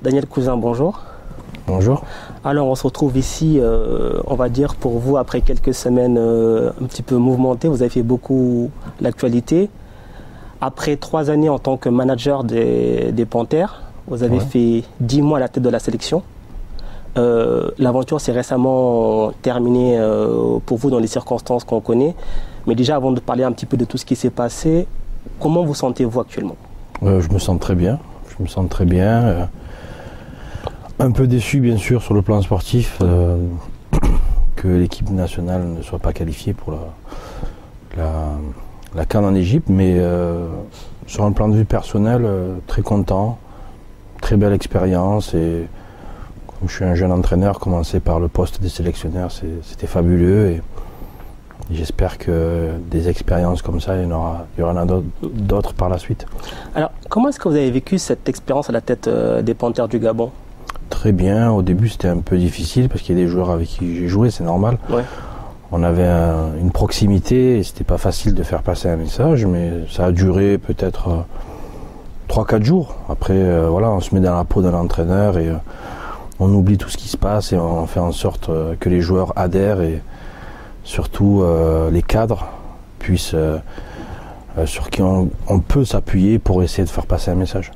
Daniel Cousin, bonjour. Bonjour. Alors on se retrouve ici, on va dire pour vous, après quelques semaines un petit peu mouvementées. Vous avez fait beaucoup l'actualité. Après 3 années en tant que manager des Panthères, vous avez fait 10 mois à la tête de la sélection. L'aventure s'est récemment terminée pour vous dans les circonstances qu'on connaît. Mais déjà, avant de parler un petit peu de tout ce qui s'est passé, comment vous sentez-vous actuellement? Je me sens très bien. Je me sens très bien. Un peu déçu, bien sûr, sur le plan sportif, que l'équipe nationale ne soit pas qualifiée pour la CAN en Égypte. Mais sur un plan de vue personnel, très content. Très belle expérience. Et comme je suis un jeune entraîneur, commencer par le poste des sélectionneurs, c'était fabuleux. Et j'espère que des expériences comme ça, il y en a d'autres par la suite. Alors, comment est-ce que vous avez vécu cette expérience à la tête des Panthères du Gabon? Très bien. Au début, c'était un peu difficile parce qu'il y a des joueurs avec qui j'ai joué, c'est normal. Ouais. On avait une proximité et c'était pas facile de faire passer un message, mais ça a duré peut-être 3-4 jours. Après, voilà, on se met dans la peau d'un entraîneur et on oublie tout ce qui se passe et on fait en sorte que les joueurs adhèrent et surtout les cadres puissent, sur qui on peut s'appuyer pour essayer de faire passer un message.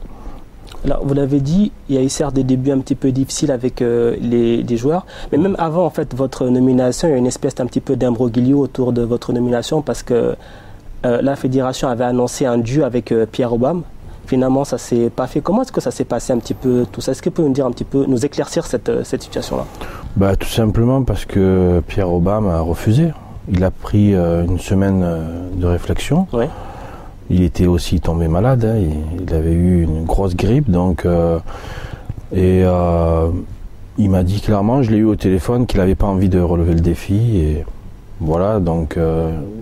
Alors, vous l'avez dit, il y a eu certes des débuts un petit peu difficiles avec des joueurs, mais même avant en fait votre nomination, il y a une espèce d'un petit peu d'imbroglio autour de votre nomination parce que la fédération avait annoncé un duo avec Pierre Obama. Finalement, ça s'est pas fait. Comment est-ce que ça s'est passé un petit peu tout ça? Est-ce que vous pouvez nous dire un petit peu, nous éclaircir cette situation-là? Tout simplement parce que Pierre Obama a refusé. Il a pris une semaine de réflexion. Ouais. Il était aussi tombé malade, hein. Il avait eu une grosse grippe, donc il m'a dit clairement, je l'ai eu au téléphone, qu'il n'avait pas envie de relever le défi. Et voilà, donc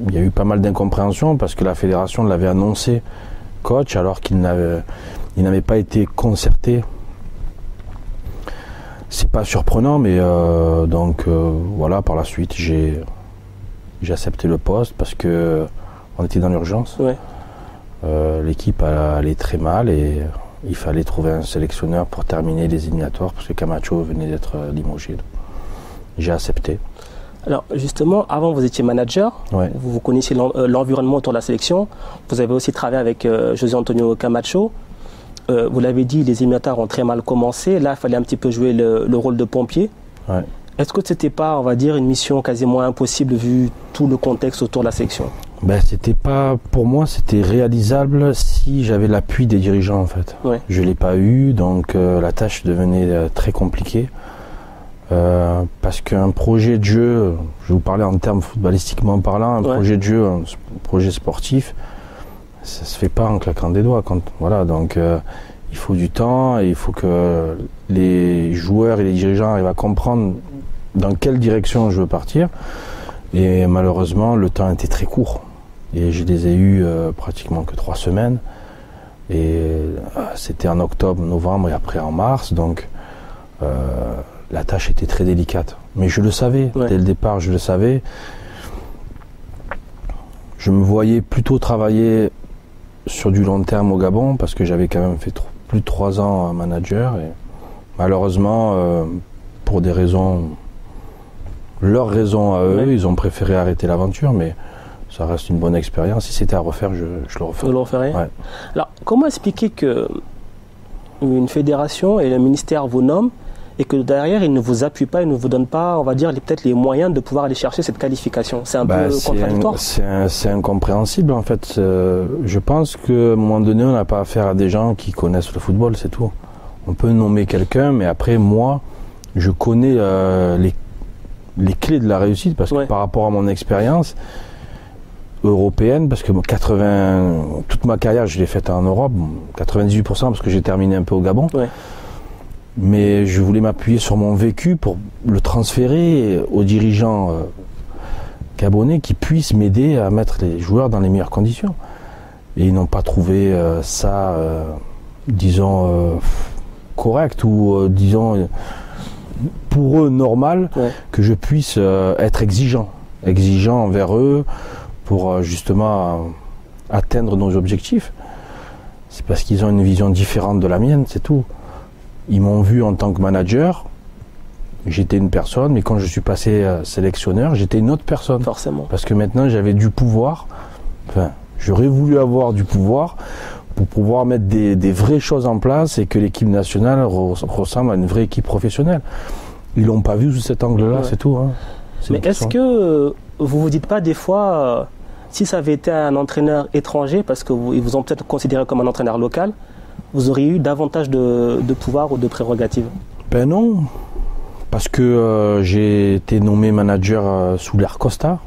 il y a eu pas mal d'incompréhension parce que la fédération l'avait annoncé coach alors qu'il n'avait pas été concerté. C'est pas surprenant, mais voilà, par la suite j'ai accepté le poste parce que on était dans l'urgence. Ouais. L'équipe allait très mal et il fallait trouver un sélectionneur pour terminer les éliminatoires parce que Camacho venait d'être limogé. J'ai accepté. Alors justement, avant vous étiez manager, ouais. Vous connaissiez l'environnement autour de la sélection, vous avez aussi travaillé avec José Antonio Camacho. Vous l'avez dit, les éliminatoires ont très mal commencé, là il fallait un petit peu jouer le rôle de pompier. Ouais. Est-ce que c'était pas, on va dire, une mission quasiment impossible vu tout le contexte autour de la sélection? C'était pas, pour moi, c'était réalisable si j'avais l'appui des dirigeants en fait. Ouais. Je l'ai pas eu, donc la tâche devenait très compliquée. Parce qu'un projet de jeu, je vais vous parler en termes footballistiquement parlant, un projet de jeu, un projet sportif, ça se fait pas en claquant des doigts. Voilà, donc il faut du temps et il faut que les joueurs et les dirigeants arrivent à comprendre dans quelle direction je veux partir. Et malheureusement, le temps était très court. Et je les ai eus pratiquement que 3 semaines. Et c'était en octobre, novembre et après en mars. Donc la tâche était très délicate. Mais je le savais, dès le départ, je le savais. Je me voyais plutôt travailler sur du long terme au Gabon parce que j'avais quand même fait plus de 3 ans manager. Et malheureusement, pour des raisons, leurs raisons à eux, ils ont préféré arrêter l'aventure. Mais ça reste une bonne expérience. Si c'était à refaire, je le referais. Vous le referez? Ouais. Alors, comment expliquer qu'une fédération et le ministère vous nomment et que derrière, ils ne vous appuient pas, ils ne vous donnent pas, on va dire, peut-être les moyens de pouvoir aller chercher cette qualification? C'est un peu contradictoire. C'est incompréhensible, en fait. Je pense qu'à un moment donné, on n'a pas affaire à des gens qui connaissent le football, c'est tout. On peut nommer quelqu'un, mais après, moi, je connais les clés de la réussite parce que par rapport à mon expérience européenne, parce que toute ma carrière je l'ai faite en Europe, 98% parce que j'ai terminé un peu au Gabon, mais je voulais m'appuyer sur mon vécu pour le transférer aux dirigeants gabonais qui puissent m'aider à mettre les joueurs dans les meilleures conditions. Et ils n'ont pas trouvé ça, disons, correct ou disons pour eux normal que je puisse être exigeant envers eux pour justement atteindre nos objectifs. C'est parce qu'ils ont une vision différente de la mienne, c'est tout. ils m'ont vu en tant que manager, j'étais une personne, mais quand je suis passé sélectionneur, j'étais une autre personne. Forcément. Parce que maintenant j'avais du pouvoir, enfin j'aurais voulu avoir du pouvoir pour pouvoir mettre des vraies choses en place et que l'équipe nationale ressemble à une vraie équipe professionnelle. Ils l'ont pas vu sous cet angle-là, c'est tout. Hein. Mais est-ce que vous vous dites pas des fois, si ça avait été un entraîneur étranger, parce qu'ils vous ont peut-être considéré comme un entraîneur local, vous auriez eu davantage de pouvoir ou de prérogatives? Ben non, parce que j'ai été nommé manager sous l'ère Costa,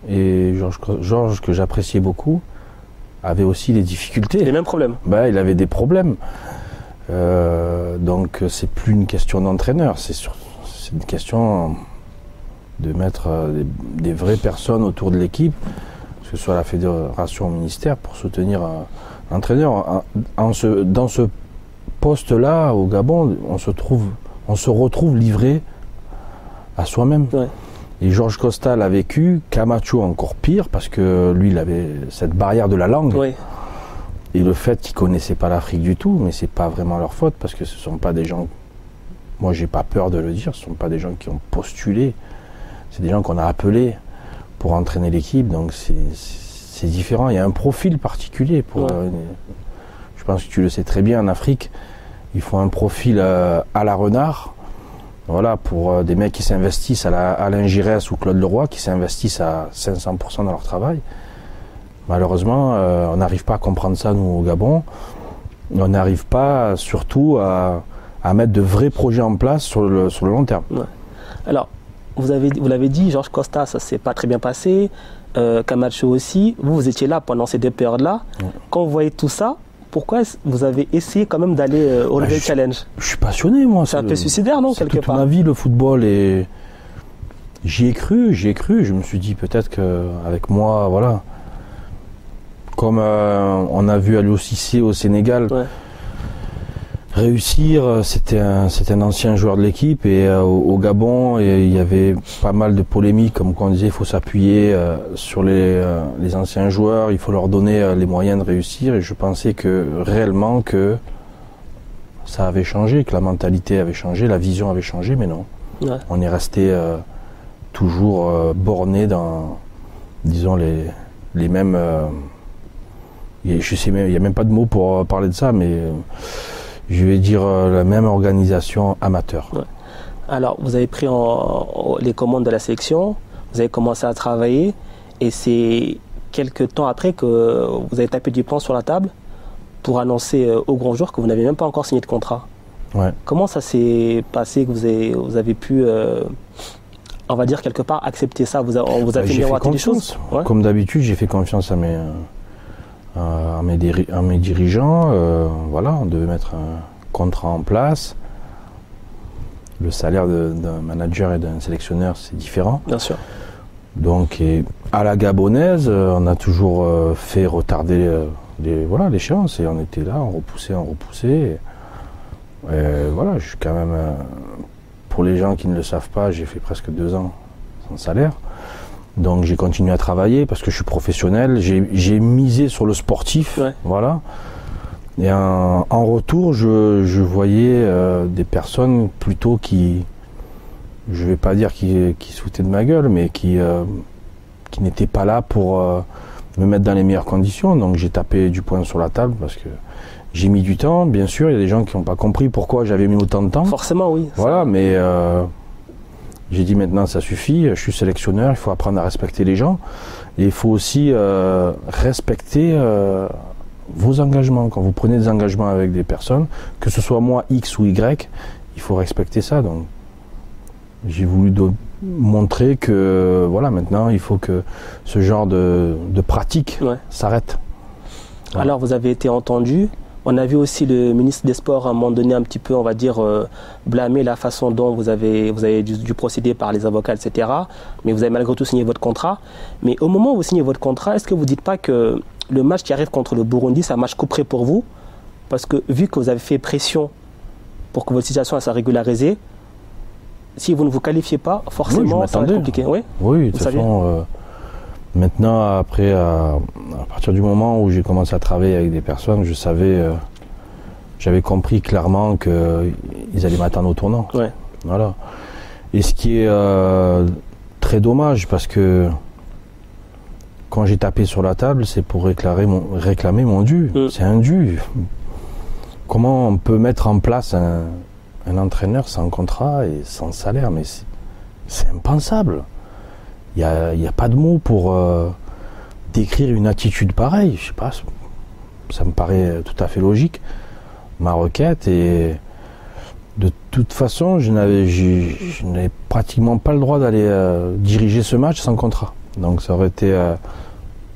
et Georges, que j'appréciais beaucoup, avait aussi des difficultés. Les mêmes problèmes. Ben, il avait des problèmes. Donc c'est plus une question d'entraîneur, c'est une question de mettre des vraies personnes autour de l'équipe, que ce soit la fédération ou le ministère, pour soutenir l'entraîneur. Dans ce poste-là, au Gabon, on se retrouve livré à soi-même. Et Georges Costa l'a vécu, Camacho encore pire, parce que lui, il avait cette barrière de la langue. Et le fait qu'ils ne connaissaient pas l'Afrique du tout, mais ce n'est pas vraiment leur faute, parce que ce ne sont pas des gens, moi j'ai pas peur de le dire, ce ne sont pas des gens qui ont postulé, c'est des gens qu'on a appelés pour entraîner l'équipe, donc c'est différent. Il y a un profil particulier. Je pense que tu le sais très bien, en Afrique, il faut un profil à la Renard, voilà, pour des mecs qui s'investissent à Alain Giresse ou Claude Leroy, qui s'investissent à 500% dans leur travail. Malheureusement, on n'arrive pas à comprendre ça, nous, au Gabon. On n'arrive pas, surtout, à mettre de vrais projets en place sur le long terme. Alors, vous l'avez dit, Georges Costa, ça ne s'est pas très bien passé. Camacho aussi. Vous étiez là pendant ces deux périodes-là. Quand vous voyez tout ça, pourquoi vous avez essayé quand même d'aller relever le challenge? Je suis passionné, moi. C'est un peu suicidaire, non, quelque part? C'est toute ma vie, le football, et j'y ai cru. Je me suis dit, peut-être qu'avec moi, voilà... Comme on a vu Aliou Cissé au Sénégal réussir, c'était un ancien joueur de l'équipe, et au Gabon, il y avait pas mal de polémiques, comme on disait, il faut s'appuyer sur les anciens joueurs, il faut leur donner les moyens de réussir, et je pensais réellement que ça avait changé, que la mentalité avait changé, la vision avait changé, mais non. On est resté toujours borné dans, disons, les mêmes... je sais même, il n'y a même pas de mots pour parler de ça, mais je vais dire la même organisation amateur. Alors, vous avez pris les commandes de la sélection, vous avez commencé à travailler, et c'est quelques temps après que vous avez tapé du poing sur la table pour annoncer au grand jour que vous n'avez même pas encore signé de contrat. Comment ça s'est passé, que vous avez pu, on va dire quelque part, accepter ça? On vous a fait miroiter des choses? Comme d'habitude, j'ai fait confiance à mes dirigeants, voilà, on devait mettre un contrat en place. Le salaire d'un manager et d'un sélectionneur, c'est différent. Bien sûr. Donc, à la gabonaise, on a toujours fait retarder l'échéance, et on était là, on repoussait. Et voilà, je suis quand même, pour les gens qui ne le savent pas, j'ai fait presque 2 ans sans salaire. Donc j'ai continué à travailler parce que je suis professionnel, j'ai misé sur le sportif, voilà. Et en retour, je voyais des personnes plutôt qui, je vais pas dire qui se foutaient de ma gueule, mais qui n'étaient pas là pour me mettre dans les meilleures conditions. Donc j'ai tapé du poing sur la table parce que j'ai mis du temps, bien sûr. Il y a des gens qui n'ont pas compris pourquoi j'avais mis autant de temps. Forcément, oui. Voilà, mais... j'ai dit maintenant ça suffit, je suis sélectionneur, il faut apprendre à respecter les gens, et il faut aussi respecter vos engagements. Quand vous prenez des engagements avec des personnes, que ce soit moi X ou Y, il faut respecter ça. Donc j'ai voulu montrer que voilà, maintenant il faut que ce genre de pratique s'arrête. Voilà. Alors vous avez été entendu. On a vu aussi le ministre des Sports à un moment donné un petit peu, on va dire, blâmer la façon dont vous avez dû procéder par les avocats, etc. Mais vous avez malgré tout signé votre contrat. Mais au moment où vous signez votre contrat, est-ce que vous ne dites pas que le match qui arrive contre le Burundi, c'est un match couperet pour vous? Parce que vu que vous avez fait pression pour que votre situation soit régularisée, si vous ne vous qualifiez pas, forcément, ça va être compliqué. Oui, de toute façon, maintenant, après, à partir du moment où j'ai commencé à travailler avec des personnes, je savais j'avais compris clairement qu'ils allaient m'attendre au tournant. Ouais. Voilà. Et ce qui est très dommage, parce que quand j'ai tapé sur la table, c'est pour réclamer mon dû. C'est un dû. Comment on peut mettre en place un entraîneur sans contrat et sans salaire? Mais c'est impensable. Il n'y a pas de mots pour décrire une attitude pareille. Je sais pas, ça me paraît tout à fait logique. Ma requête, et de toute façon, je n'avais pratiquement pas le droit d'aller diriger ce match sans contrat. Donc ça aurait été,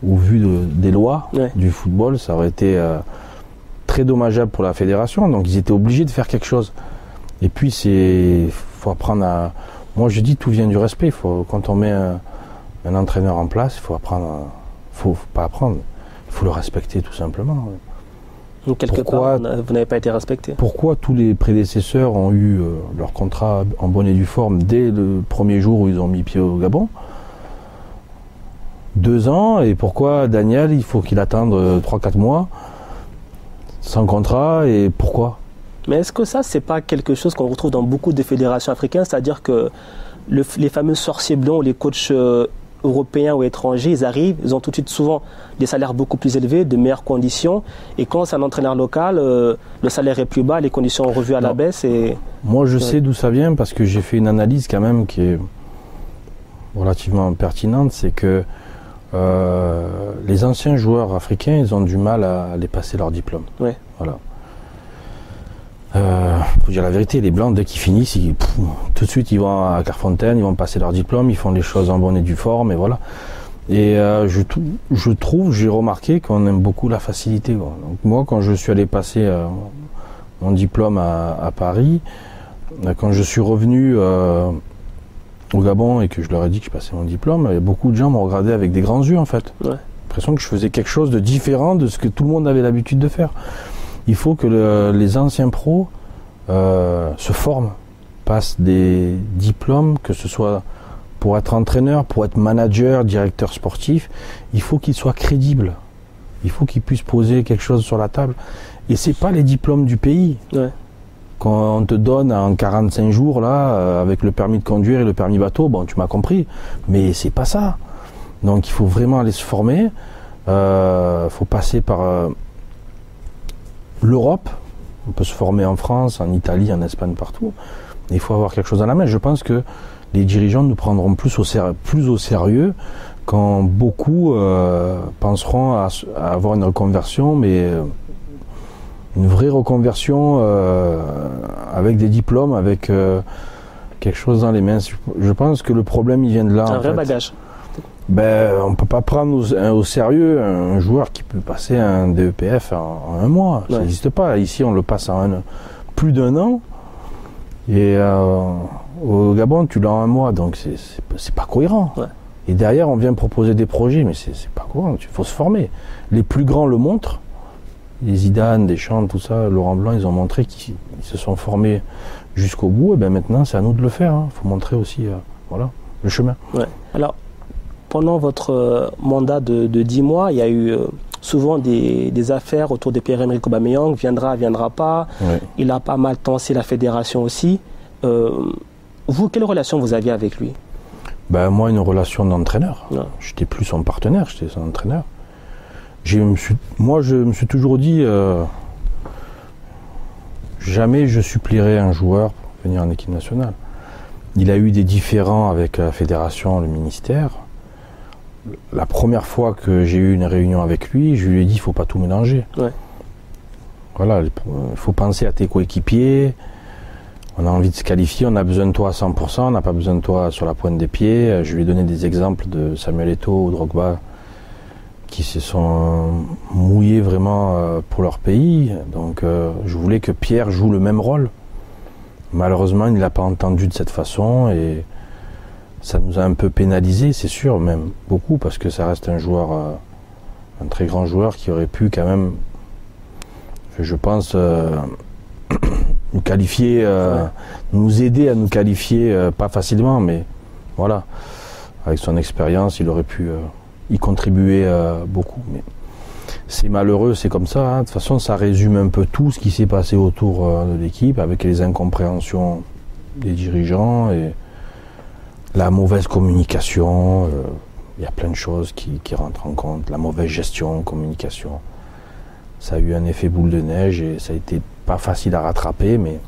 au vu des lois du football, ça aurait été très dommageable pour la fédération. Donc ils étaient obligés de faire quelque chose. Et puis faut apprendre à... Moi je dis, tout vient du respect. Quand on met un entraîneur en place, il faut apprendre... Faut pas apprendre, il faut le respecter tout simplement. Donc quelque part, vous n'avez pas été respecté. Pourquoi tous les prédécesseurs ont eu leur contrat en bonne et due forme dès le premier jour où ils ont mis pied au Gabon? 2 ans, et pourquoi Daniel, il faut qu'il attende 3-4 mois sans contrat, et pourquoi? Mais est-ce que ça, c'est pas quelque chose qu'on retrouve dans beaucoup de fédérations africaines, c'est-à-dire que les fameux sorciers blancs, les coachs européens ou étrangers, ils arrivent, ils ont tout de suite souvent des salaires beaucoup plus élevés, de meilleures conditions, et quand c'est un entraîneur local, le salaire est plus bas, les conditions sont revues à la baisse. Et... Moi je sais d'où ça vient, parce que j'ai fait une analyse quand même qui est relativement pertinente, c'est que les anciens joueurs africains, ils ont du mal à aller passer leur diplôme. Ouais. Voilà. Faut dire la vérité, les Blancs, dès qu'ils finissent, tout de suite ils vont à Clairefontaine, ils vont passer leur diplôme, ils font les choses en bonne et due forme, et voilà. Et j'ai remarqué qu'on aime beaucoup la facilité. Quoi. Donc moi, quand je suis allé passer mon diplôme à Paris, quand je suis revenu au Gabon et que je leur ai dit que je passais mon diplôme, beaucoup de gens m'ont regardé avec des grands yeux en fait. Ouais. J'ai l'impression que je faisais quelque chose de différent de ce que tout le monde avait l'habitude de faire. Il faut que les anciens pros se forment, passent des diplômes, que ce soit pour être entraîneur, pour être manager, directeur sportif. Il faut qu'ils soient crédibles. Il faut qu'ils puissent poser quelque chose sur la table. Et c'est pas les diplômes du pays. Ouais. Quand on te donne en 45 jours, là, avec le permis de conduire et le permis bateau, bon, tu m'as compris, mais c'est pas ça. Donc il faut vraiment aller se former. Faut passer par l'Europe. On peut se former en France, en Italie, en Espagne, partout. Mais il faut avoir quelque chose à la main. Je pense que les dirigeants nous prendront plus au sérieux quand beaucoup penseront à avoir une reconversion, mais une vraie reconversion avec des diplômes, avec quelque chose dans les mains. Je pense que le problème, il vient de là. Un vrai bagage. On ne peut pas prendre au sérieux un joueur qui peut passer un DEPF en 1 mois. Ça n'existe pas. Ici, on le passe en plus d'1 an. Et au Gabon, tu l'as en 1 mois. Donc, c'est pas cohérent. Ouais. Et derrière, on vient proposer des projets, mais c'est pas cohérent. Il faut se former. Les plus grands le montrent. Les Zidane, Deschamps, tout ça, Laurent Blanc, ils ont montré qu'ils se sont formés jusqu'au bout. Et maintenant, c'est à nous de le faire. Il faut montrer aussi le chemin. Ouais. Alors, pendant votre mandat de 10 mois, il y a eu souvent des affaires autour de Pierre-Emerick Aubameyang, viendra pas. Ouais. Il a pas mal tensé la fédération aussi. Vous, quelle relation vous aviez avec lui? Moi, une relation d'entraîneur. Ouais. J'étais plus son partenaire, j'étais son entraîneur. Je me suis toujours dit, jamais je supplierai un joueur pour venir en équipe nationale. Il a eu des différends avec la fédération, le ministère. La première fois que j'ai eu une réunion avec lui, je lui ai dit, il ne faut pas tout mélanger. Ouais. Voilà, il faut penser à tes coéquipiers. On a envie de se qualifier, on a besoin de toi à 100%, on n'a pas besoin de toi sur la pointe des pieds. Je lui ai donné des exemples de Samuel Eto'o ou Drogba qui se sont mouillés vraiment pour leur pays. Donc je voulais que Pierre joue le même rôle. Malheureusement, il ne l'a pas entendu de cette façon et ça nous a un peu pénalisé, c'est sûr, même beaucoup, parce que ça reste un joueur, un très grand joueur qui aurait pu quand même, je pense, nous qualifier, nous aider à nous qualifier, pas facilement, mais voilà, avec son expérience, il aurait pu y contribuer beaucoup. Mais c'est malheureux, c'est comme ça. Hein. De toute façon, ça résume un peu tout ce qui s'est passé autour de l'équipe, avec les incompréhensions des dirigeants et la mauvaise communication. Il y a plein de choses qui rentrent en compte. La mauvaise gestion, communication. Ça a eu un effet boule de neige et ça a été pas facile à rattraper, mais...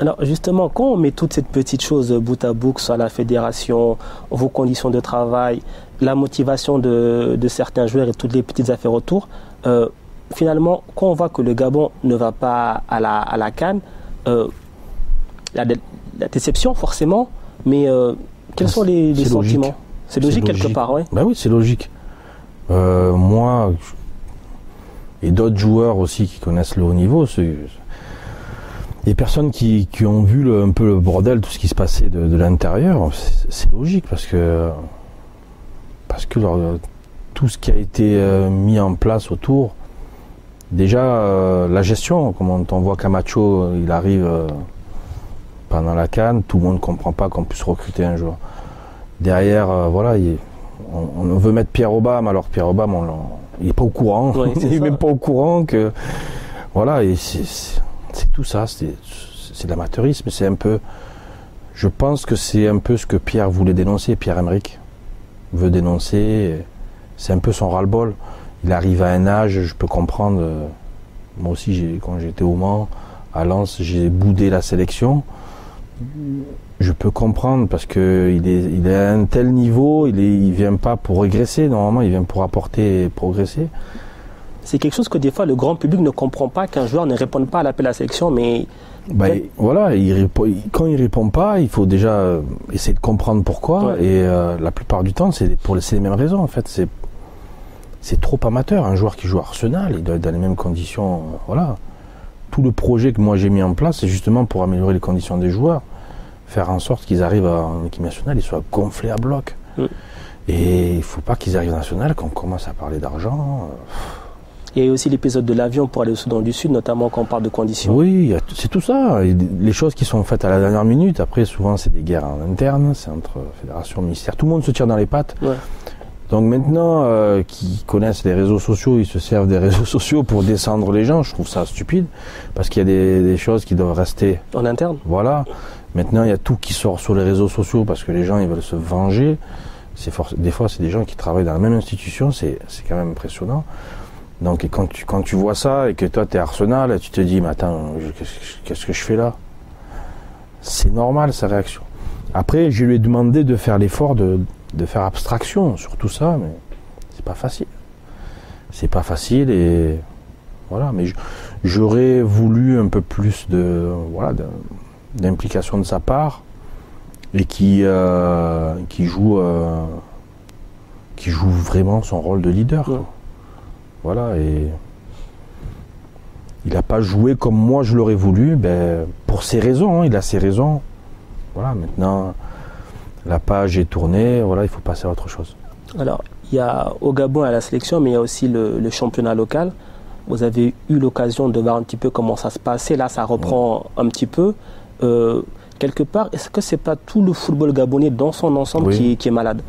Alors justement, quand on met toutes ces petites choses bout à bout, que ce soit la fédération, vos conditions de travail, la motivation de certains joueurs et toutes les petites affaires autour, finalement, quand on voit que le Gabon ne va pas à la CAN, la déception forcément, mais quels sont les sentiments? C'est logique quelque part, oui. Ben oui, c'est logique. Moi, et d'autres joueurs aussi qui connaissent le haut niveau, les personnes qui ont vu un peu le bordel, tout ce qui se passait de l'intérieur, c'est logique parce que tout ce qui a été mis en place autour, déjà la gestion, comme on voit Camacho, il arrive pendant la CAN, tout le monde ne comprend pas qu'on puisse recruter un joueur. Derrière, voilà, on veut mettre Pierre Aubame, alors Pierre Aubame, il n'est pas au courant, oui, il n'est même pas au courant que... Voilà, et c'est tout ça, c'est de l'amateurisme, c'est un peu... Je pense que c'est un peu ce que Pierre voulait dénoncer, Pierre-Emerick veut dénoncer, c'est un peu son ras-le-bol. Il arrive à un âge, je peux comprendre, moi aussi quand j'étais au Mans, à Lens, j'ai boudé la sélection. Je peux comprendre parce qu'il est à un tel niveau, il vient pas pour régresser, normalement il vient pour apporter et progresser. C'est quelque chose que des fois le grand public ne comprend pas, qu'un joueur ne réponde pas à l'appel à la sélection, mais... Voilà, quand il répond pas, il faut déjà essayer de comprendre pourquoi, ouais. Et la plupart du temps, c'est les mêmes raisons en fait. C'est trop amateur, un joueur qui joue à Arsenal, il doit être dans les mêmes conditions, voilà. Tout le projet que moi j'ai mis en place, c'est justement pour améliorer les conditions des joueurs, faire en sorte qu'ils arrivent en équipe nationale, ils soient gonflés à bloc. Et il ne faut pas qu'ils arrivent en nationale, qu'on commence à parler d'argent. Il y a aussi l'épisode de l'avion pour aller au Soudan du Sud, notamment quand on parle de conditions. Oui, c'est tout ça. Les choses qui sont faites à la dernière minute, après souvent c'est des guerres en interne, c'est entre fédération, ministère, tout le monde se tire dans les pattes. Ouais. Donc maintenant, qui connaissent les réseaux sociaux, ils se servent des réseaux sociaux pour descendre les gens. Je trouve ça stupide, parce qu'il y a des choses qui doivent rester... En interne. Voilà. Maintenant, il y a tout qui sort sur les réseaux sociaux, parce que les gens, ils veulent se venger. Des fois, c'est des gens qui travaillent dans la même institution, c'est quand même impressionnant. Donc quand tu vois ça, et que toi, tu es Arsenal, tu te dis, mais attends, qu'est-ce que je fais là? C'est normal, sa réaction. Après, je lui ai demandé de faire l'effort de faire abstraction sur tout ça, mais c'est pas facile. C'est pas facile et voilà. Mais j'aurais voulu un peu plus d'implication de sa part et qui joue vraiment son rôle de leader. Ouais. Voilà, et il n'a pas joué comme moi je l'aurais voulu, pour ses raisons, hein, il a ses raisons. Voilà, maintenant. La page est tournée, voilà, il faut passer à autre chose. Alors, il y a au Gabon à la sélection, mais il y a aussi le championnat local. Vous avez eu l'occasion de voir un petit peu comment ça se passait. Là, ça reprend un petit peu. Quelque part, est-ce que ce n'est pas tout le football gabonais dans son ensemble qui est malade?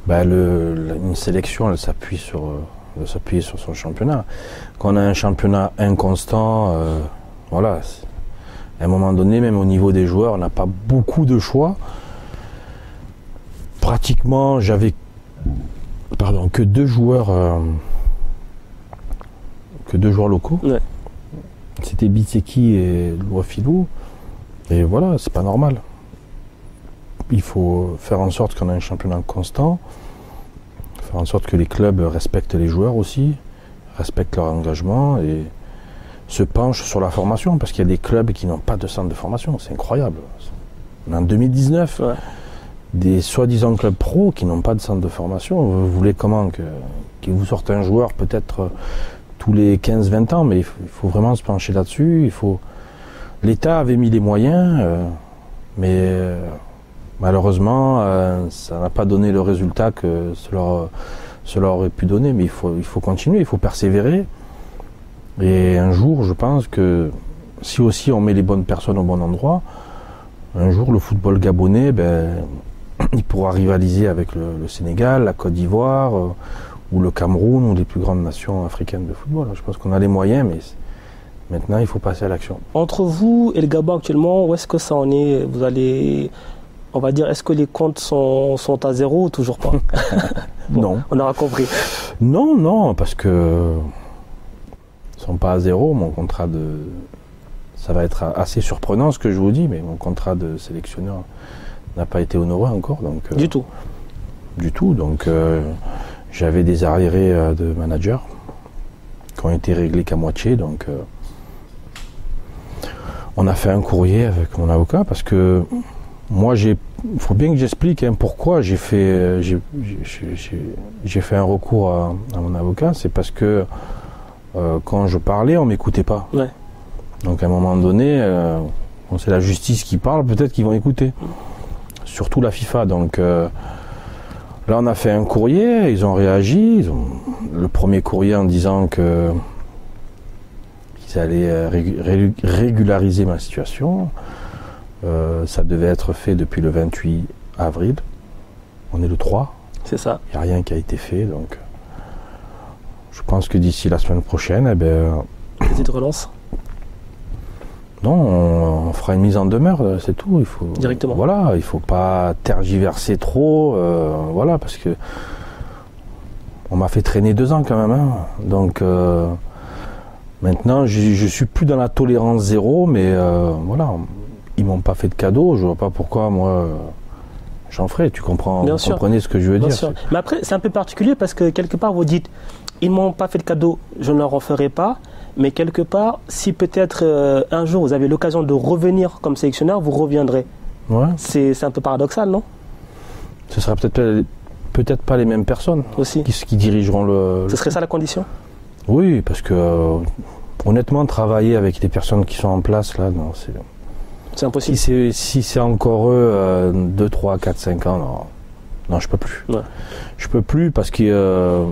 Une sélection, elle s'appuie sur son championnat. Quand on a un championnat inconstant, voilà, à un moment donné, même au niveau des joueurs, on n'a pas beaucoup de choix. Pratiquement, j'avais que deux joueurs locaux. Ouais. C'était Bitseki et Louafilou. Et voilà, c'est pas normal. Il faut faire en sorte qu'on ait un championnat constant, faire en sorte que les clubs respectent les joueurs aussi, respectent leur engagement et se penchent sur la formation, parce qu'il y a des clubs qui n'ont pas de centre de formation. C'est incroyable. En 2019, ouais. Des soi-disant clubs pro qui n'ont pas de centre de formation. Vous voulez comment qu'ils vous sortent un joueur peut-être tous les 15-20 ans, mais il faut vraiment se pencher là-dessus. L'État avait mis les moyens, mais malheureusement, ça n'a pas donné le résultat que cela aurait pu donner. Mais il faut continuer, il faut persévérer. Et un jour, je pense que si aussi on met les bonnes personnes au bon endroit, un jour le football gabonais, il pourra rivaliser avec le Sénégal, la Côte d'Ivoire ou le Cameroun, ou les plus grandes nations africaines de football. Je pense qu'on a les moyens, mais maintenant il faut passer à l'action. Entre vous et le Gabon actuellement, où est-ce que ça en est? Vous allez, on va dire, est-ce que les comptes sont à zéro ou toujours pas? Bon, non. On aura compris. Non, parce que ils sont pas à zéro. Mon contrat ça va être assez surprenant ce que je vous dis, mais mon contrat de sélectionneur n'a pas été honoré encore. Donc, Du tout. Du tout. Donc j'avais des arriérés de manager qui ont été réglés qu'à moitié. Donc on a fait un courrier avec mon avocat parce que moi il faut bien que j'explique pourquoi j'ai fait un recours à mon avocat. C'est parce que quand je parlais, on m'écoutait pas. Ouais. Donc à un moment donné, c'est la justice qui parle, peut-être qu'ils vont écouter. Surtout la FIFA. Donc là, on a fait un courrier, ils ont réagi. Le premier courrier en disant qu'ils allaient régulariser ma situation. Ça devait être fait depuis le 28 avril. On est le 3. C'est ça. Il n'y a rien qui a été fait. Donc je pense que d'ici la semaine prochaine, Petite relance. Non, on fera une mise en demeure, c'est tout. Il faut, directement. Voilà, il ne faut pas tergiverser trop, voilà, parce que on m'a fait traîner 2 ans quand même. Hein. Donc maintenant, je suis plus dans la tolérance zéro, mais voilà, ils m'ont pas fait de cadeau. Je vois pas pourquoi moi j'en ferais. Tu comprends? Bien vous sûr. Comprenez ce que je veux Bien dire? sûr. Mais après, c'est un peu particulier parce que quelque part, vous dites, ils m'ont pas fait de cadeau, je ne leur en ferai pas. Mais quelque part, si peut-être un jour vous avez l'occasion de revenir comme sélectionneur, vous reviendrez. Ouais. C'est un peu paradoxal, non? Ce sera peut-être pas les mêmes personnes Aussi. qui dirigeront le. Ce serait ça la condition? Oui, parce que honnêtement, travailler avec les personnes qui sont en place là, non, c'est impossible. Si c'est encore eux 2, 3, 4, 5 ans, non, je peux plus. Ouais. Je peux plus parce que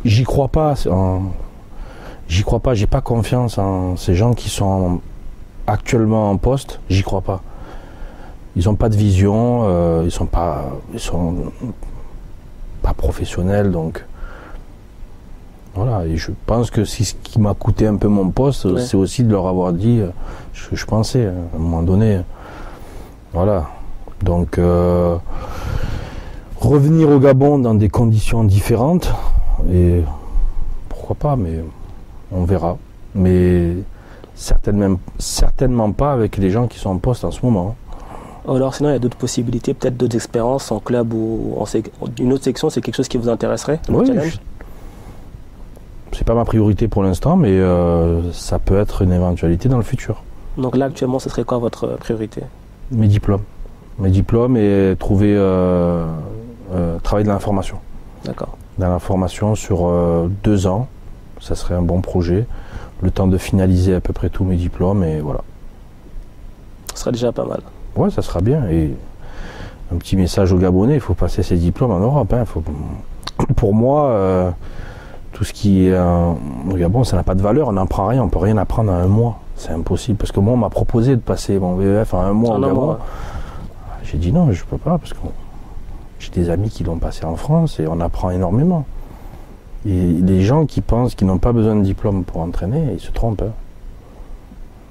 j'y crois pas. J'y crois pas, j'ai pas confiance en ces gens qui sont actuellement en poste, j'y crois pas. Ils ont pas de vision, ils sont pas professionnels, donc voilà. Et je pense que ce qui m'a coûté un peu mon poste, ouais, c'est aussi de leur avoir dit ce que je pensais à un moment donné. Voilà. Donc revenir au Gabon dans des conditions différentes, et pourquoi pas, mais on verra, mais certainement pas avec les gens qui sont en poste en ce moment. Alors sinon, il y a d'autres possibilités, peut-être d'autres expériences en club ou une autre section, c'est quelque chose qui vous intéresserait? Oui, c'est pas ma priorité pour l'instant, mais ça peut être une éventualité dans le futur. Donc là, actuellement, ce serait quoi votre priorité? Mes diplômes et trouver travailler de l'information. D'accord. Dans l'information sur 2 ans. Ça serait un bon projet, le temps de finaliser à peu près tous mes diplômes, et voilà. Ce serait déjà pas mal. Ouais, ça sera bien. Et un petit message aux Gabonais, il faut passer ses diplômes en Europe. Hein. Pour moi, tout ce qui est au Gabon, ça n'a pas de valeur, on n'apprend rien, on ne peut rien apprendre en 1 mois. C'est impossible, parce que moi, on m'a proposé de passer mon VEF en 1 mois au Gabon. Ouais. J'ai dit non, je ne peux pas, parce que j'ai des amis qui l'ont passé en France, et on apprend énormément. Et les gens qui pensent qu'ils n'ont pas besoin de diplôme pour entraîner, ils se trompent. Hein.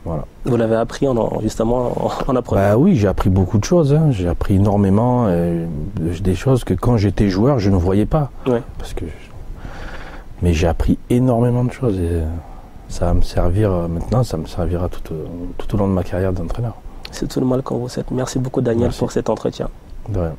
Voilà. Vous l'avez appris justement en apprenant? Bah oui, j'ai appris beaucoup de choses. Hein. J'ai appris énormément, des choses que quand j'étais joueur, je ne voyais pas. Ouais. Mais j'ai appris énormément de choses. Et ça va me servir maintenant, ça me servira tout au long de ma carrière d'entraîneur. C'est tout le mal qu'on vous souhaite. Merci beaucoup, Daniel, pour cet entretien. De rien.